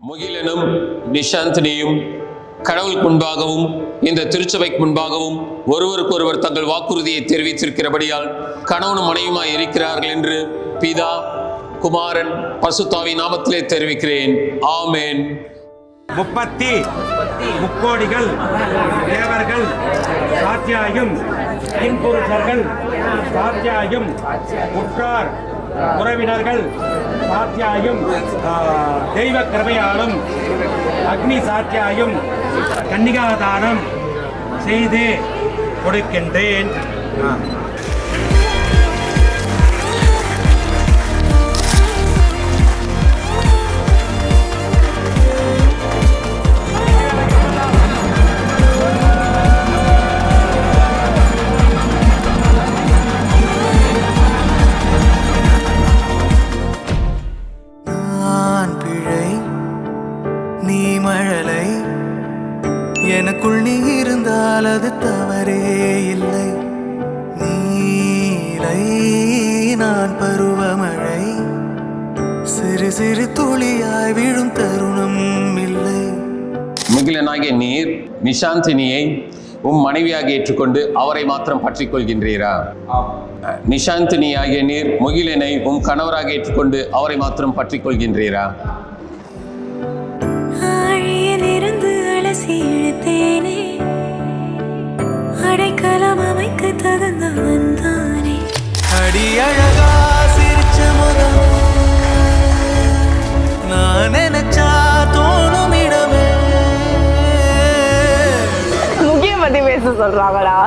முகிலனும் நிஷாந்தினியும் கடவுள் முன்பாகவும் இந்த திருச்சபைக்கு முன்பாகவும் ஒருவருக்கொருவர் தங்கள் வாக்குறுதியை தெரிவித்திருக்கிறபடியால் கணவனும் மனைவியுமாய் இருக்கிறார்கள் என்று பிதா குமாரன் பரிசுத்தாவி நாமத்திலே தெரிவிக்கிறேன். ஆமென். 30 தேவர்கள் சாத்தியாயும் இன்புருஷர்கள் சாத்தியாயும் உற்றார் உறவினர்கள் சாத்தியாயும் தெய்வ கிருபையாலும் அக்னி சாத்தியாயும் கன்னிகாதானம் செய்து கொடுக்கின்றேன். எனக்குள் நீ இருந்தால் அது தவறே இல்லை. நீலை நான் பருவமழை சிறு சிறு துளியாய் விழும் தருணம் இல்லை. முகிலனாகிய நீர் நிஷாந்தினியை உம் மனைவியாக ஏற்றுக்கொண்டு அவரை மாத்திரம் பற்றிக் கொள்கின்றீரா? நிஷாந்தினியாகிய நீர் முகிலனை உம் கணவராக ஏற்றுக்கொண்டு அவரை மாத்திரம் பற்றிக் கொள்கின்றீரா? இழுத்தேனே அடைக்கலம் அமைக்க தகுந்தவன் தானே. அடி அழகா சிரிச்ச முகம் நான் நினைச்சா தோணும் இடமே. முக்கிய பத்தி பேச சொல்றாங்களா?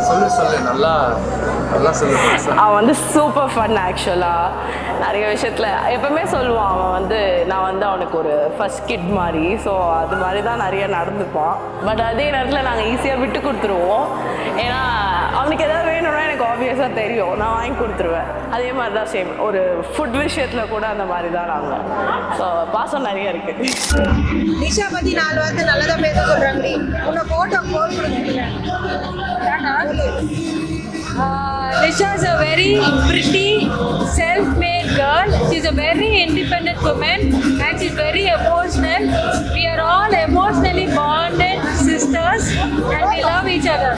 சொல்லு நல்லா சொல்லு. அவன் வந்து சூப்பர் ஃபன். ஆக்சுவலாக நிறைய விஷயத்தில் எப்பவுமே சொல்லுவான். அவன் நான் அவனுக்கு ஒரு ஃபர்ஸ்ட் கிட் மாதிரி. ஸோ அது மாதிரி தான் நிறைய நடந்துப்பான். பட் அதே நேரத்தில் நாங்கள் ஈஸியாக விட்டு கொடுத்துருவோம். ஏன்னா அவனுக்கு எதாவது வேணும்னா எனக்கு ஆப்வியஸாக தெரியும், நான் வாங்கி கொடுத்துருவேன். அதே மாதிரி தான் சேம் ஒரு ஃபுட் விஷயத்தில் கூட அந்த மாதிரி தான் நாங்கள். ஸோ பாசம் நிறைய இருக்குது. நிஷா பற்றி 4 வாரத்தை நல்லதாக பேச சொல்கிறாங்க. உன்னை ஃபோட்டோ போட்டு கொடுத்துருங்க. Nisha is a very pretty, self-made girl. She's a very independent woman and she's very emotional. We are all emotionally bonded sisters and we love each other.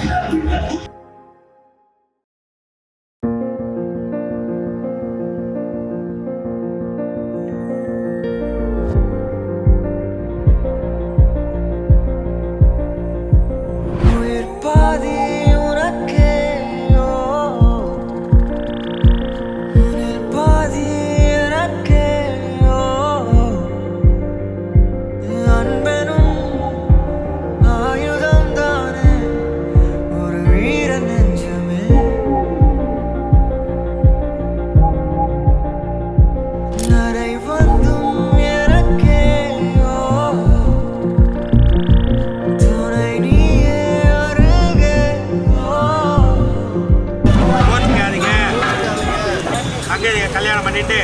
கல்யாணம் பண்ணிட்டு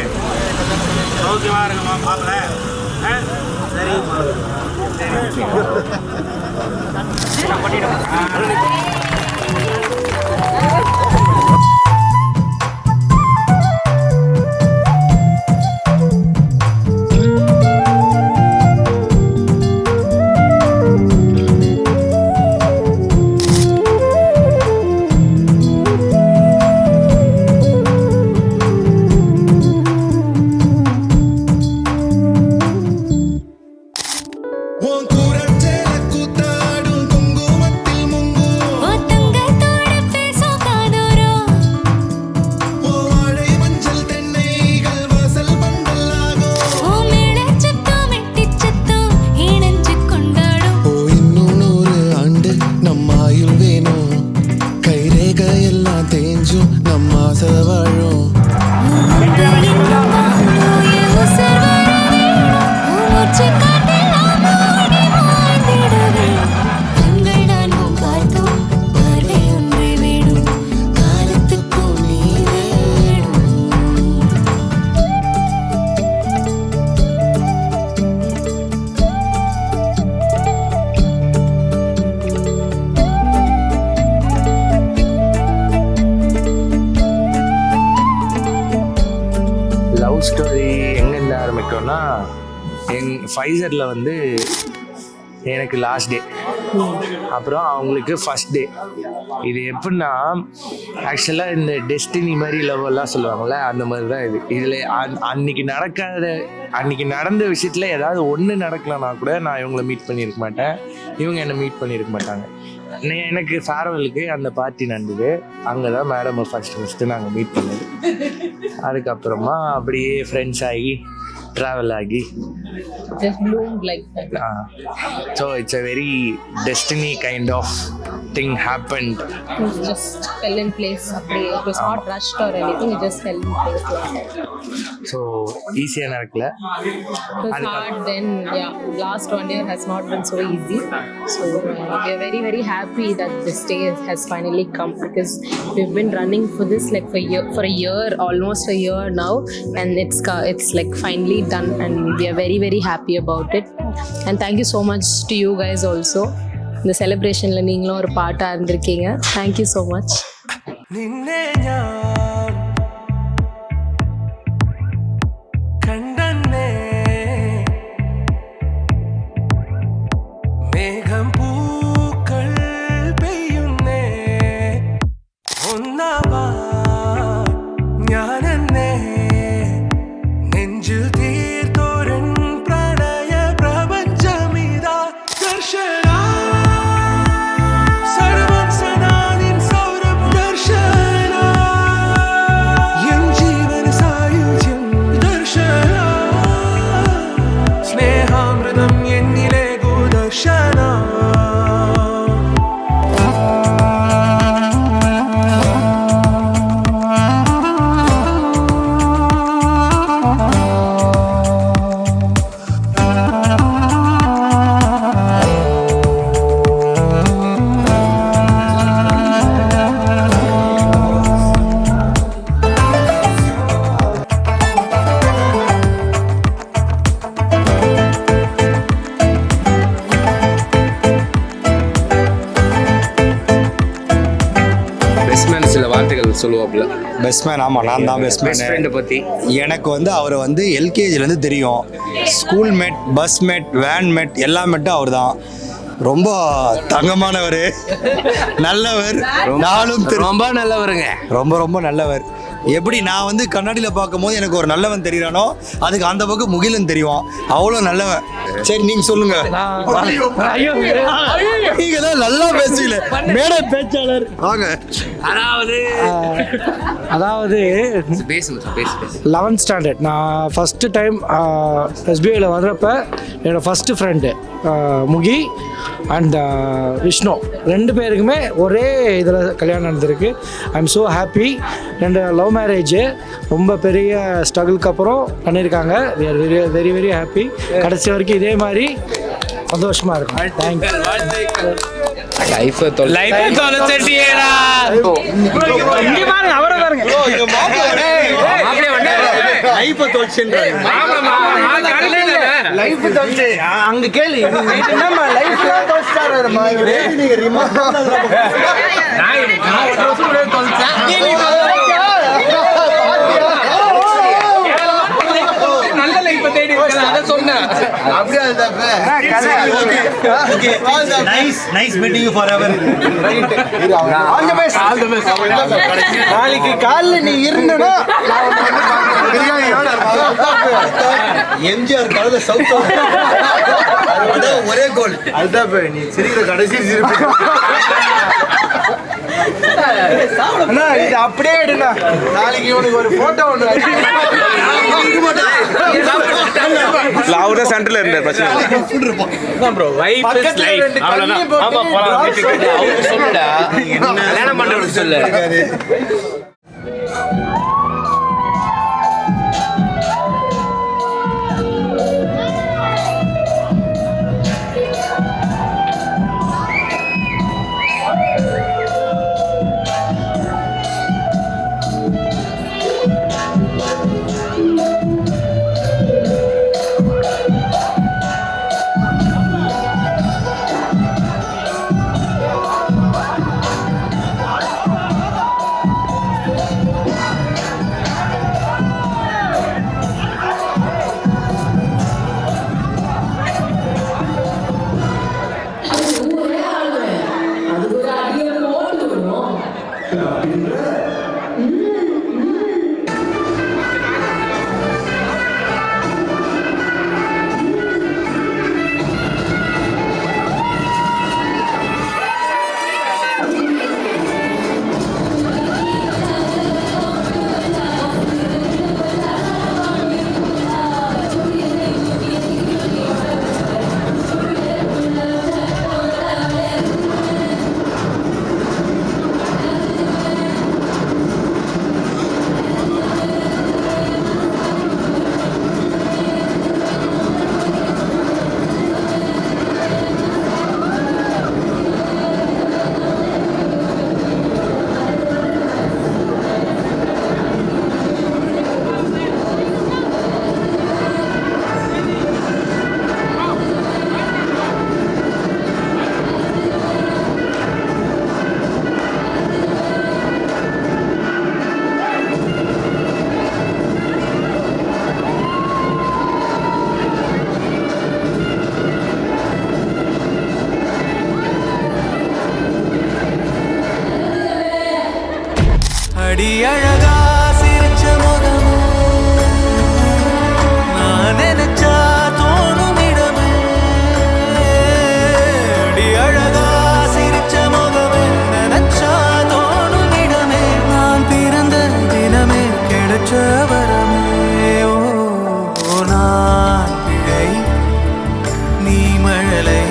சௌக்கியமா இருக்குமா மாப்பிள்ள? சரி பண்ணிடுவோம். வாழும் ஃபைசரில் வந்து எனக்கு லாஸ்ட் டே, அப்புறம் அவங்களுக்கு ஃபஸ்ட் டே. இது எப்படின்னா ஆக்சுவலாக இந்த டெஸ்டினி மாதிரி லவ்வெல்லாம் சொல்லுவாங்கள்ல, அந்த மாதிரி தான் இது. இதில் அன்னைக்கு நடந்த விஷயத்தில் ஏதாவது ஒன்று நடக்கலன்னா கூட நான் இவங்களை மீட் பண்ணியிருக்க மாட்டேன், இவங்க என்னை மீட் பண்ணியிருக்க மாட்டாங்க. எனக்கு ஃபேர்வெலுக்கு அந்த பார்ட்டி நடந்தது, அங்கே தான் மேடம் ஃபஸ்ட்டு நாங்கள் மீட் பண்ணது. அதுக்கப்புறமா அப்படியே ஃப்ரெண்ட்ஸ் ஆகி ட்ராவல் ஆகி just bloomed like that. So it's a very destiny kind of thing happened. It just fell in place. It was not rushed or anything. It just fell in place like that. So easy நடக்கல. It was hard then. Yeah, last 1 year has not been so easy. So we are very very happy that this day has finally come, because we've been running for this like for a year, almost a year now, and it's like finally done, and we are very very happy about it. And thank you so much to you guys also. இந்த செலிப்ரேஷன்ல நீங்களும் ஒரு பார்ட்டா இருந்திருக்கீங்க. Thank you so much. നിന്നെ ഞാൻ കണ്ടന്നേ മേഘം പൂക്കൾ പെയ്യുന്നേ ഒന്നാവാ ഞാനെന്നേ നെഞ്ചിൽ തീർത്തോരൻ പ്രണയ പ്രപഞ്ചമിതാ ദർശന സർവം സദാ നിൻ സൗരഭ ദർശന എൻ ജീവന സായുജ്യം ദർശന സ്നേഹാമൃതം എന്നിലെ ദർശന பெஸ்ட்மேன் சில வார்த்தைகள் சொல்லுவாப்புல. Best man. ஆமாம், நான் தான் பெஸ்ட் மேன். ஃப்ரெண்டை பற்றி எனக்கு வந்து அவரை வந்து எல்கேஜிலேருந்து தெரியும். School mate, bus mate, van mate, எல்லா மேட்டும் அவர் தான். ரொம்ப தங்கமானவர், நல்லவர், நாளும் ரொம்ப நல்லவருங்க. ரொம்ப ரொம்ப நல்லவர். எப்படி நான் வந்து கண்ணாடியில் பார்க்கும்போது எனக்கு ஒரு நல்லவன் தெரியறானோ, அதுக்கு அந்த பக்கம் முகிலன் தெரியும். அவ்வளோ நல்லவன். சரி, நீங்க சொல்லுங்க. நீங்க தான் நல்லா பேசுவீங்க, மேடை பேச்சாளர். வாங்க. அதாவது பேசுங்க. 11th ஸ்டாண்டர்ட் நான் ஃபஸ்ட்டு டைம் எஸ்பிஐயில் வர்றப்ப என்னோடய first friend Mugi and Vishnu, 2 பேருக்குமே ஒரே இதில் கல்யாணம் நடந்திருக்கு. I am so happy. 2 love marriage ரொம்ப பெரிய ஸ்ட்ரகிளுக்கு அப்புறம் பண்ணியிருக்காங்க. We are very very very happy. கடைசி வரைக்கும் இதே மாதிரி சந்தோஷமாக இருக்கும். தேங்க்யூ. லைஃபை தொலைச்சிட்டியேடா. இங்கே பாருங்க, அவரை பாருங்க. லைஃபை தொலைச்சுன்றாரு. லைஃப் தொலைச்சு அங்கே கேள்வி என்னம்மா லைஃப்லாம் தொலைச்சிட்டாருமா இவரு. நீங்கள் ரிமோட் நல்ல லைஃபை தேடி அதை சொன்னேன். அப்படியே நைஸ் மீட்டிங் ஃபார் எவர். நாளைக்கு காலையில் நீ இருந்தனா எம்ஜிஆர் காலத்துல சவுத் ஒரே கோல். அதுதான் நீ சிரிக்கிற கடைசி சிரிப்பு. அண்ணா இது அப்படியே எடுண்ணா, நாளைக்கு இவனுக்கு ஒரு போட்டோ ஒன்று. அவர்தான் சென்டர்ல இருந்தார். கல்யாணம் பண்றவனுக்கு சொல்லு. அடி அழகா சிரிச்ச முகமே நான் நினைச்சா தோணும் இடமே அடி அழகா சிரிச்ச முகமே நினைச்சா தோணும் இடமே நான் பிறந்த தினமே கிடைச்ச வரமே ஓ நான் பிழை நீ மழலை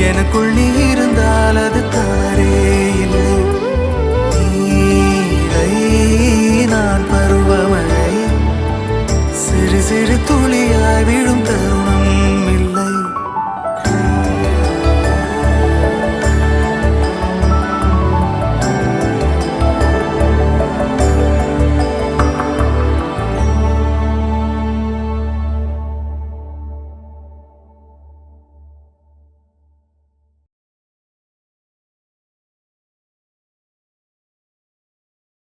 எனக்குள் நீ இருந்தால் அது தவறே இல்லை நீரை நான் பருவமழை சிறு சிறு துளியாய் விழும்